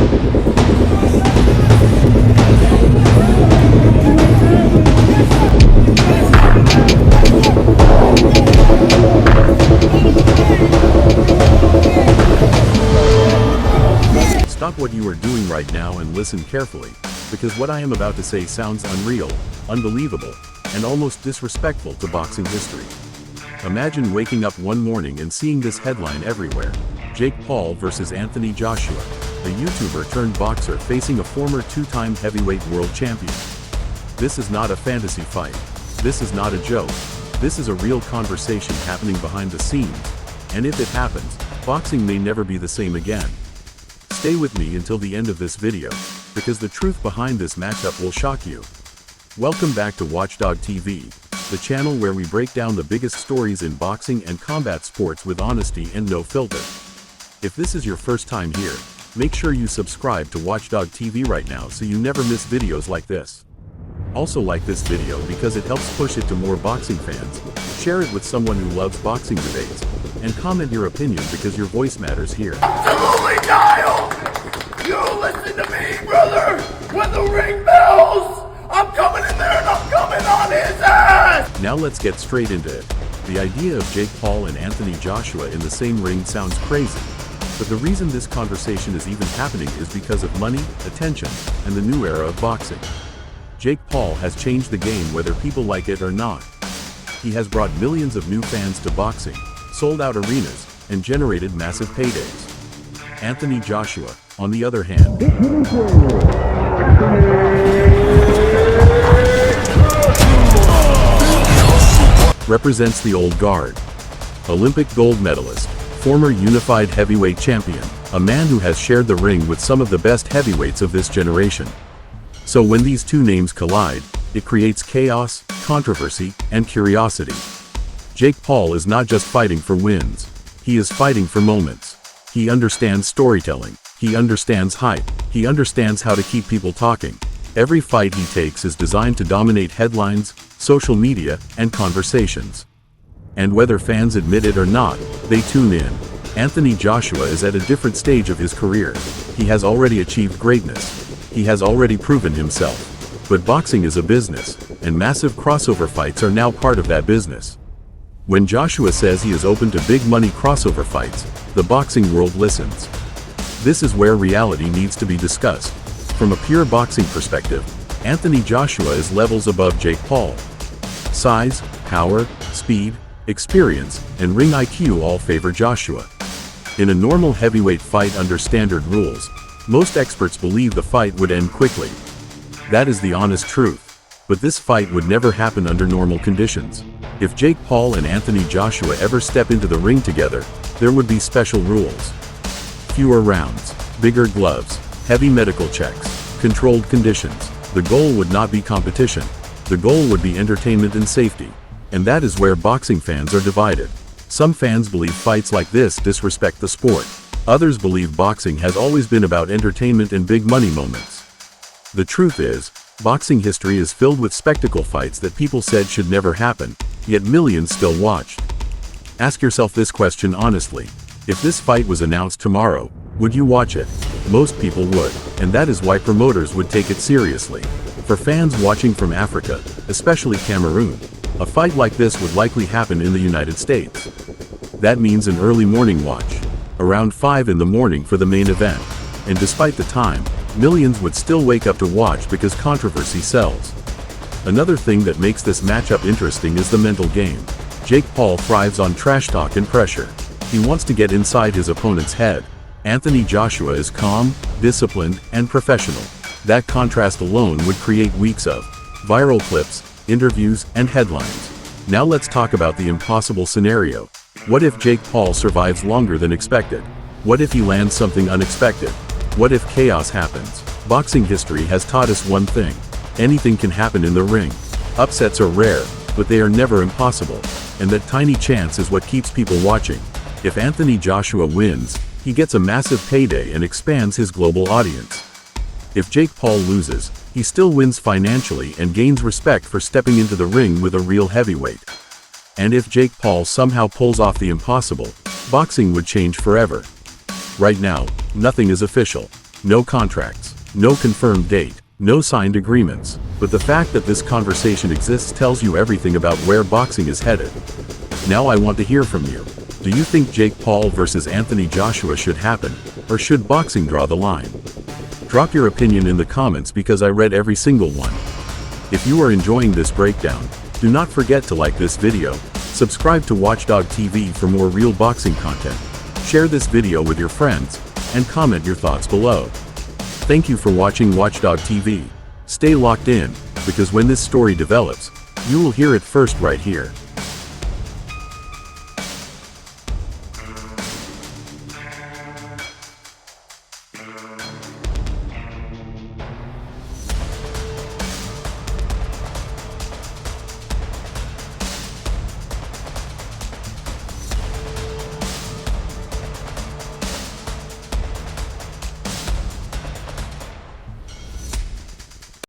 Stop what you are doing right now and listen carefully, because what I am about to say sounds unreal, unbelievable, and almost disrespectful to boxing history. Imagine waking up one morning and seeing this headline everywhere: Jake Paul versus Anthony Joshua, a YouTuber turned boxer facing a former two-time heavyweight world champion. This is not a fantasy fight. This is not a joke. This is a real conversation happening behind the scenes, and if it happens, boxing may never be the same again. Stay with me until the end of this video, because the truth behind this matchup will shock you. Welcome back to Watchdog TV, the channel where we break down the biggest stories in boxing and combat sports with honesty and no filter. If this is your first time here, make sure you subscribe to Watchdog TV right now so you never miss videos like this. Also like this video because it helps push it to more boxing fans, share it with someone who loves boxing debates, and comment your opinion because your voice matters here. Absolutely, Kyle! You listen to me, brother! When the ring bells, I'm coming in there and I'm coming on his ass! Now let's get straight into it. The idea of Jake Paul and Anthony Joshua in the same ring sounds crazy, but the reason this conversation is even happening is because of money, attention, and the new era of boxing. Jake Paul has changed the game whether people like it or not. He has brought millions of new fans to boxing, sold out arenas, and generated massive paydays. Anthony Joshua, on the other hand, represents the old guard. Olympic gold medalist, former unified heavyweight champion, a man who has shared the ring with some of the best heavyweights of this generation. So when these two names collide, it creates chaos, controversy, and curiosity. Jake Paul is not just fighting for wins. He is fighting for moments. He understands storytelling. He understands hype. He understands how to keep people talking. Every fight he takes is designed to dominate headlines, social media, and conversations. And whether fans admit it or not, they tune in. Anthony Joshua is at a different stage of his career. He has already achieved greatness. He has already proven himself. But boxing is a business, and massive crossover fights are now part of that business. When Joshua says he is open to big money crossover fights, the boxing world listens. This is where reality needs to be discussed. From a pure boxing perspective, Anthony Joshua is levels above Jake Paul. Size, power, speed, experience, and ring IQ all favor Joshua. In a normal heavyweight fight under standard rules, most experts believe the fight would end quickly. That is the honest truth. But this fight would never happen under normal conditions. If Jake Paul and Anthony Joshua ever step into the ring together, there would be special rules. Fewer rounds, bigger gloves, heavy medical checks, controlled conditions. The goal would not be competition. The goal would be entertainment and safety. And that is where boxing fans are divided. Some fans believe fights like this disrespect the sport. Others believe boxing has always been about entertainment and big money moments. The truth is, boxing history is filled with spectacle fights that people said should never happen, yet millions still watched. Ask yourself this question honestly. If this fight was announced tomorrow, would you watch it? Most people would, and that is why promoters would take it seriously. For fans watching from Africa, especially Cameroon, a fight like this would likely happen in the United States. That means an early morning watch, around 5 in the morning for the main event. And despite the time, millions would still wake up to watch because controversy sells. Another thing that makes this matchup interesting is the mental game. Jake Paul thrives on trash talk and pressure. He wants to get inside his opponent's head. Anthony Joshua is calm, disciplined, and professional. That contrast alone would create weeks of viral clips, interviews, and headlines. Now let's talk about the impossible scenario. What if Jake Paul survives longer than expected? What if he lands something unexpected? What if chaos happens? Boxing history has taught us one thing. Anything can happen in the ring. Upsets are rare, but they are never impossible. And that tiny chance is what keeps people watching. If Anthony Joshua wins, he gets a massive payday and expands his global audience. If Jake Paul loses, he still wins financially and gains respect for stepping into the ring with a real heavyweight. And if Jake Paul somehow pulls off the impossible, boxing would change forever. Right now, nothing is official. No contracts, no confirmed date, no signed agreements, but the fact that this conversation exists tells you everything about where boxing is headed. Now I want to hear from you. Do you think Jake Paul versus Anthony Joshua should happen, or should boxing draw the line? Drop your opinion in the comments because I read every single one. If you are enjoying this breakdown, do not forget to like this video, subscribe to Watchdog TV for more real boxing content, share this video with your friends, and comment your thoughts below. Thank you for watching Watchdog TV. Stay locked in, because when this story develops, you will hear it first right here.